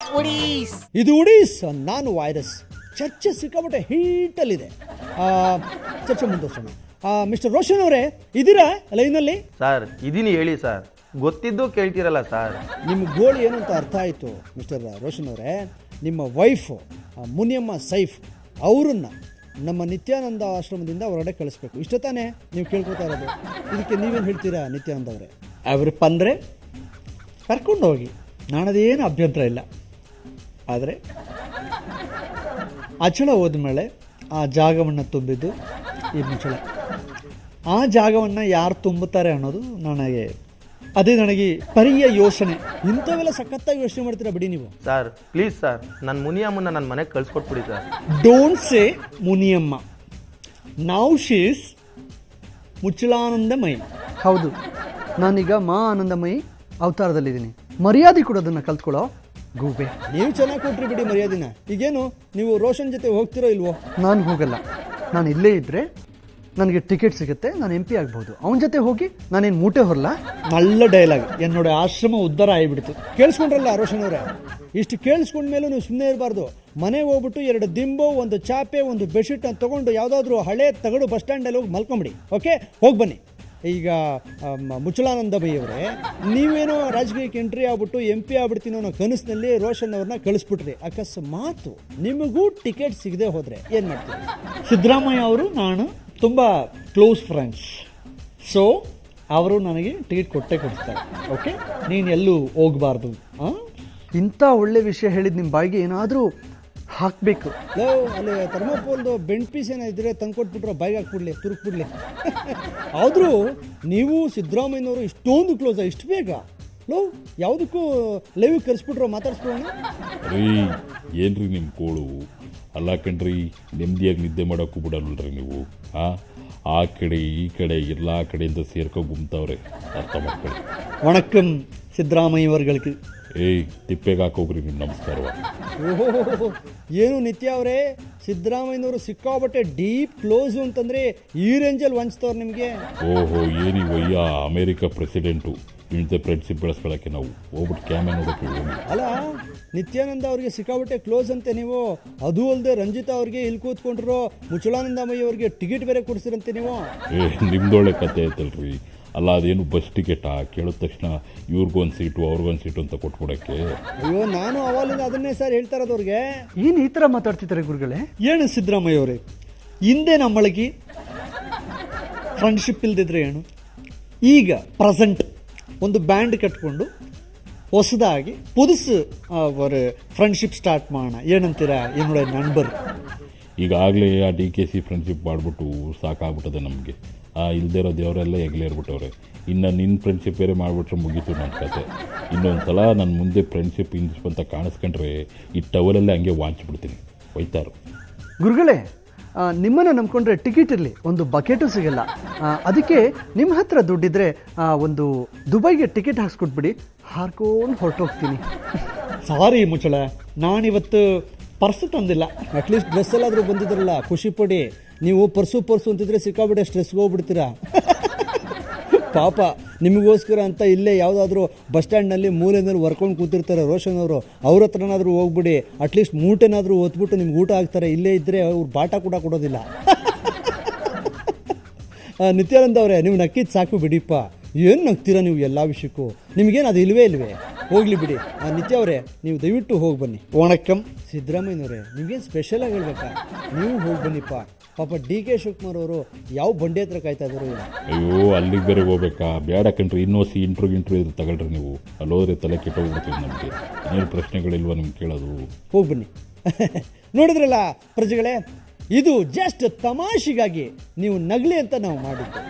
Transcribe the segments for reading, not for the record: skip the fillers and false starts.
ಇದು ಉಡೀಸ್, ನಾನು ವೈರಸ್. ಚರ್ಚೆ ಸಿಕ್ಕಾಪಟ್ಟೆ ಹೀಟಲ್ಲಿದೆ. ಚರ್ಚೆ ಮುಂದುವರ್ಸೋಣ. ಮಿಸ್ಟರ್ ರೋಷನ್ ಅವರೇ, ಇದ್ದೀರಾ ಲೈನಲ್ಲಿ? ಸರ್ ಇದೀನಿ, ಹೇಳಿ ಸರ್. ಗೊತ್ತಿದ್ದು ಕೇಳ್ತೀರಲ್ಲ ಸರ್. ನಿಮ್ಮ ಗೋಳು ಏನು ಅಂತ ಅರ್ಥ ಆಯಿತು ಮಿಸ್ಟರ್ ರೋಷನ್ ಅವರೇ. ನಿಮ್ಮ ವೈಫು ಮುನಿಯಮ್ಮ ಸೈಫ್ ಅವರನ್ನ ನಮ್ಮ ನಿತ್ಯಾನಂದ ಆಶ್ರಮದಿಂದ ಹೊರಗಡೆ ಕಳಿಸ್ಬೇಕು, ಇಷ್ಟ ತಾನೇ ನೀವು ಕೇಳ್ಕೊತಾ ಇರೋದು? ಇದಕ್ಕೆ ನೀವೇನು ಹೇಳ್ತೀರಾ ನಿತ್ಯಾನಂದ ಅವರೇ? ಅವ್ರಪ್ಪ ಅಂದರೆ ಕರ್ಕೊಂಡು ಹೋಗಿ, ನಾನದೇನು ಅಭ್ಯಂತರ ಇಲ್ಲ. ಆದರೆ ಅಚಳ ಹೋದ್ಮೇಲೆ ಆ ಜಾಗವನ್ನು ತುಂಬಿದ್ದು ಈ ಮುಚ್ಚಳ. ಆ ಜಾಗವನ್ನು ಯಾರು ತುಂಬುತ್ತಾರೆ ಅನ್ನೋದು ನನಗೆ ಪರಿಯ ಯೋಚನೆ. ಇಂಥವೆಲ್ಲ ಸಖತ್ತಾಗಿ ಯೋಚನೆ ಮಾಡ್ತೀರಾ ಬಿಡಿ ನೀವು. ಸರ್ ಪ್ಲೀಸ್ ಸರ್, ನನ್ನ ಮುನಿಯಮ್ಮನ ನನ್ನ ಮನೆಗೆ ಕಳಿಸ್ಕೊಟ್ಬಿಡಿ sir. Don't say Muniyamma, now she is ಮುಚ್ಚಳಾನಂದಮಯಿ. ಹೌದು, ನಾನೀಗ ಮಾ ಆನಂದಮಯಿ ಅವತಾರದಲ್ಲಿದ್ದೀನಿ. ಮರ್ಯಾದೆ ಕೊಡೋದನ್ನು ಕಲ್ತ್ಕೊಳ್ಳೋ ಗೂಬೆ. ನೀವು ಚೆನ್ನಾಗಿ ಕೊಟ್ರಿ ಬಿಡಿ ಮರ್ಯಾದಿನ. ಈಗೇನು ನೀವು ರೋಷನ್ ಜೊತೆ ಹೋಗ್ತಿರೋ ಇಲ್ವೋ? ನಾನು ಹೋಗಲ್ಲ. ನಾನು ಇಲ್ಲೇ ಇದ್ದರೆ ನನಗೆ ಟಿಕೆಟ್ ಸಿಗುತ್ತೆ, ನಾನು MP ಆಗ್ಬೋದು. ಅವನ ಜೊತೆ ಹೋಗಿ ನಾನೇನು ಮೂಟೆ ಹೊರಲ್ಲ. நல்ல ಡೈಲಾಗ್. என்னோட ಆಶ್ರಮ ಉದ್ಧಾರ ಆಗಿಬಿಡ್ತು. ಕೇಳಿಸ್ಕೊಂಡ್ರಲ್ಲ ರೋಷನ್ ಅವರೇ? ಇಷ್ಟು ಕೇಳಿಸ್ಕೊಂಡ್ಮೇಲೂ ನೀವು ಸುಮ್ಮನೆ ಇರಬಾರ್ದು. ಮನೆಗೆ ಹೋಗ್ಬಿಟ್ಟು 2 ದಿಂಬು, 1 ಚಾಪೆ, 1 ಬೆಡ್ಶೀಟ್ ಅಂತ ತೊಗೊಂಡು ಯಾವುದಾದ್ರೂ ಹಳೆ ತಗಡು ಬಸ್ ಸ್ಟ್ಯಾಂಡಲ್ಲಿ ಹೋಗಿ ಮಲ್ಕೊಂಬಿಡಿ. ಓಕೆ, ಹೋಗಿ ಬನ್ನಿ. ಈಗ ಮುಚ್ಚಳಾನಂದಮಯಿ ಅವರೇ, ನೀವೇನೋ ರಾಜಕೀಯಕ್ಕೆ ಎಂಟ್ರಿ ಆಗ್ಬಿಟ್ಟು MP ಆಗ್ಬಿಡ್ತೀನೋ ಅನ್ನೋ ಕನಸಿನಲ್ಲಿ ರೋಷನ್ ಅವ್ರನ್ನ ಕಳಿಸ್ಬಿಟ್ರಿ. ಅಕಸ್ಮಾತ್ ನಿಮಗೂ ಟಿಕೆಟ್ ಸಿಗದೆ ಹೋದರೆ ಏನು ಮಾಡ್ತೀರಿ? ಸಿದ್ದರಾಮಯ್ಯ ಅವರು ನಾನು ತುಂಬ ಕ್ಲೋಸ್ ಫ್ರೆಂಡ್ಸ್. ಸೊ ಅವರು ನನಗೆ ಟಿಕೆಟ್ ಕೊಡಿಸ್ತಾರೆ. ಓಕೆ, ನೀನು ಎಲ್ಲೂ ಹೋಗಬಾರ್ದು. ಇಂಥ ಒಳ್ಳೆ ವಿಷಯ ಹೇಳಿದ ನಿಮ್ಮ ಬಾಯಿಗೆ ಏನಾದರೂ ಹಾಕಬೇಕು. ಅಲ್ಲಿ ಥರ್ಮೋಕೋಲ್ದು ಬೆಂಡ್ ಪೀಸ್ ಏನಾದ್ರೆ ತಂದ್ಕೊಟ್ಬಿಟ್ರೆ ಬಾಯಿಗೆ ಹಾಕ್ಬಿಡ್ಲಿ, ತುರುಕ್ಬಿಡ್ಲಿ. ಆದರೂ ನೀವು ಸಿದ್ದರಾಮಯ್ಯನವರು ಇಷ್ಟೊಂದು ಕ್ಲೋಸ್, ಇಷ್ಟು ಬೇಗ ಯಾವುದಕ್ಕೂ ಲೈವ್ ಕರೆಸ್ಬಿಟ್ರು ಮಾತಾಡ್ಸ್ಬಿಡೋಣ. ರೀ ಏನ್ರಿ ನಿಮ್ಮ ಕೋಳು? ಅಲ್ಲ ಕಣ್ರಿ, ನೆಮ್ಮದಿಯಾಗಿ ನಿದ್ದೆ ಮಾಡೋಕ್ಕೂ ಬಿಡಲ್ರಿ ನೀವು. ಆ ಕಡೆ ಈ ಕಡೆ ಎಲ್ಲ ಕಡೆಯಿಂದ ಸೇರ್ಕೊ ಗುಮ್ತಾವ್ರೆ, ಅರ್ಥ ಮಾಡ್ಕೊಳ್ಳಿ. ವಣಕ್ಕಂ ಸಿದ್ದರಾಮಯ್ಯ ಅವர்களுக்கு. ತಿಪ್ಪೆಗೆ ಹಾಕೋಗ್ರಿ ನಿಮ್ಮ ನಮಸ್ಕಾರವ. ಓಹೋ, ಏನು ನಿತ್ಯ ಅವರೇ, ಸಿದ್ದರಾಮಯ್ಯನವರು ಸಿಕ್ಕಾಬಟ್ಟೆ ಡೀಪ್ ಕ್ಲೋಸು ಅಂತಂದರೆ ಈ ರೇಂಜಲ್ಲಿ ವಂಚ್ತವ್ರು ನಿಮಗೆ? ಓಹೋ, ಏನಿವಯ್ಯ ಅಮೇರಿಕಾ ಪ್ರೆಸಿಡೆಂಟು ಇಂಥ ಫ್ರೆಂಡ್ಶಿಪ್ ಬೆಳೆಸ್ಕೊಳ್ಳೋಕ್ಕೆ ನಾವು ಹೋಗ್ಬಿಟ್ಟು ಕ್ಯಾಮೆ ನೋಡೋಕ್ಕೆ ಹೋಗಿ. ಅಲ್ಲ, ನಿತ್ಯಾನಂದ ಅವ್ರಿಗೆ ಸಿಕ್ಕಾಬಟ್ಟೆ ಕ್ಲೋಸ್ ಅಂತೆ ನೀವು. ಅದು ಅಲ್ಲದೆ ರಂಜಿತಾ ಅವ್ರಿಗೆ ಇಲ್ಲಿ ಕೂತ್ಕೊಂಡ್ರು, ಮುಚ್ಚಳಾನಂದಮಯ್ಯ ಅವ್ರಿಗೆ ಟಿಕೆಟ್ ಬೇರೆ ಕೊಡಿಸಿರಂತೆ ನೀವು. ನಿಮ್ದೊಳ್ಳೆ ಕತೆ ಐತಲ್ರಿ. ಅಲ್ಲ, ಅದೇನು ಬಸ್ ಟಿಕೆಟಾ? ಕೇಳಿದ ತಕ್ಷಣ ಇವ್ರಿಗೊಂದು ಸೀಟು ಅವ್ರಿಗೊಂದು ಸೀಟು ಅಂತ ಕೊಟ್ಬಿಡೋಕ್ಕೆ? ಅಯ್ಯೋ, ನಾನು ಅವಾಲಿಂದ ಅದನ್ನೇ ಸರ್ ಹೇಳ್ತಾ ಇರೋದು ಅವ್ರಿಗೆ. ಏನು ಈ ಥರ ಮಾತಾಡ್ತಿದ್ದಾರೆ ಗುರುಗಳೇ? ಏನು ಸಿದ್ದರಾಮಯ್ಯ ಅವರೇ, ಹಿಂದೆ ನಮ್ಮಳಗಿ ಫ್ರೆಂಡ್ಶಿಪ್ ಇಲ್ದಿದ್ರೆ ಏನು, ಈಗ ಪ್ರೆಸೆಂಟ್ ಒಂದು ಬ್ಯಾಂಡ್ ಕಟ್ಕೊಂಡು ಹೊಸದಾಗಿ ಪುದುಸು ಅವರು ಫ್ರೆಂಡ್ಶಿಪ್ ಸ್ಟಾರ್ಟ್ ಮಾಡೋಣ, ಏನಂತೀರಾ? ಏನೋಡ ನಂಬರ್ ಈಗಾಗಲೇ ಆ DKC ಫ್ರೆಂಡ್ಶಿಪ್ ಮಾಡಿಬಿಟ್ಟು ಸಾಕಾಗ್ಬಿಟ್ಟದೆ ನಮಗೆ. ಇಲ್ದೇ ಇರೋ ದೇವರೆಲ್ಲ ಎಗ್ಲೇರ್ಬಿಟ್ಟವ್ರೆ. ಇನ್ನು ನಿನ್ನ ಫ್ರೆಂಡ್ಶಿಪ್ ಬೇರೆ ಮಾಡಿಬಿಟ್ರೆ ಮುಗೀತು ನನ್ನ ಕತೆ. ಇನ್ನೊಂದು ಸಲ ನನ್ನ ಮುಂದೆ ಫ್ರೆಂಡ್ಶಿಪ್ ಇಂಗ್ಲಿಷ್ ಅಂತ ಕಾಣಿಸ್ಕೊಂಡ್ರೆ ಈ ಟವಲಲ್ಲೇ ಹಂಗೆ ವಾಂಚ್ಬಿಡ್ತೀನಿ, ಹೋಯ್ತಾರು. ಗುರುಗಳೇ, ನಿಮ್ಮನ್ನು ನಂಬ್ಕೊಂಡ್ರೆ ಟಿಕೆಟ್ ಇರಲಿ, ಒಂದು ಬಕೆಟು ಸಿಗಲ್ಲ. ಅದಕ್ಕೆ ನಿಮ್ಮ ಹತ್ರ ದುಡ್ಡಿದ್ರೆ ಒಂದು ದುಬೈಗೆ ಟಿಕೆಟ್ ಹಾಕ್ಸ್ಕೊಟ್ಬಿಡಿ, ಹಾರ್ಕೊಂಡು ಹೊರಟೋಗ್ತೀನಿ. ಸಾರಿ ಮುಚ್ಚಳ, ನಾನಿವತ್ತು ಪರ್ಸು ತಂದಿಲ್ಲ. ಅಟ್ಲೀಸ್ಟ್ ಡ್ರೆಸ್ ಎಲ್ಲಾದರೂ ಬಂದಿದ್ರಲ್ಲ, ಖುಷಿ ಪಡಿ. ನೀವು ಪರ್ಸು ಅಂತಿದ್ರೆ ಸಿಕ್ಕಾಬಿಟ್ಟೆ ಸ್ಟ್ರೆಸ್ಗೆ ಹೋಗ್ಬಿಡ್ತೀರಾ. ಪಾಪ ನಿಮಗೋಸ್ಕರ ಅಂತ ಇಲ್ಲೇ ಯಾವುದಾದ್ರೂ ಬಸ್ ಸ್ಟ್ಯಾಂಡ್ನಲ್ಲಿ ಮೂಲೆಯಲ್ಲಿ ವರ್ಕೊಂಡು ಕೂತಿರ್ತಾರೆ ರೋಷನ್ ಅವರು. ಅವ್ರ ಹತ್ರನಾದರೂ ಹೋಗ್ಬಿಡಿ, ಅಟ್ಲೀಸ್ಟ್ ಮೂಟೆನಾದರೂ ಒತ್ಬಿಟ್ಟು ನಿಮ್ಗೆ ಊಟ ಹಾಕ್ತಾರೆ. ಇಲ್ಲೇ ಇದ್ದರೆ ಅವ್ರು ಬಾಟ ಕೂಡ ಕೊಡೋದಿಲ್ಲ. ನಿತ್ಯಾನಂದ ಅವರೇ, ನೀವು ನಕ್ಕಿದ್ದು ಸಾಕು ಬಿಡಿಪ್ಪ. ಏನು ನಗ್ತೀರಾ ನೀವು ಎಲ್ಲ ವಿಷಯಕ್ಕೂ? ನಿಮಗೇನು ಅದು ಇಲ್ವೇ ಹೋಗಲಿ ಬಿಡಿ. ನಿತ್ಯ ಅವರೇ, ನೀವು ದಯವಿಟ್ಟು ಹೋಗಿ ಬನ್ನಿ. ವಣಕ್ಕಂ ಸಿದ್ದರಾಮಯ್ಯನವರೇ, ನಿಮಗೇನು ಸ್ಪೆಷಲಾಗಿ ಹೇಳ್ಬೇಕಾ? ನೀವು ಹೋಗಿ ಬನ್ನಿಪ್ಪ. ಪಾಪ DK ಶಿವಕುಮಾರ್ ಅವರು ಯಾವ ಬಂಡೆ ಹತ್ರ ಕಾಯ್ತಾ ಇದ್ರು. ಅಯ್ಯೋ, ಅಲ್ಲಿಗೆ ಬೇರೆ ಹೋಗ್ಬೇಕಾ? ಬೇಡ ಕಣ್ರಿ, ಇನ್ನೋಸಿ ಇಂಟ್ರ್ಯೂ ಇದು ತಗೊಳ್ರಿ ನೀವು. ಅಲ್ಲೋದ್ರೆ ತಲೆ ಕೆಟ್ಟೋಗ್ಬಿಡ್ತೀವಿ ನಮಗೆ. ಇನ್ನೇನು ಪ್ರಶ್ನೆಗಳಿಲ್ವ ನಿಮ್ಗೆ ಕೇಳೋದು? ಹೋಗಿ ಬನ್ನಿ. ನೋಡಿದ್ರಲ್ಲ ಪ್ರಜೆಗಳೇ, ಇದು ಜಸ್ಟ್ ತಮಾಷೆಗಾಗಿ ನೀವು ನಗಲಿ ಅಂತ ನಾವು ಮಾಡಿದ್ದು.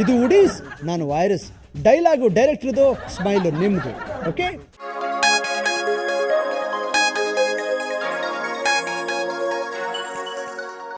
ಇದು ಉಡೀಸ್, ನಾನು ವೈರಸ್. ಡೈಲಾಗು ಡೈರೆಕ್ಟ್ರದು, ಸ್ಮೈಲು ನಿಮ್ಮದು. ಓಕೆ.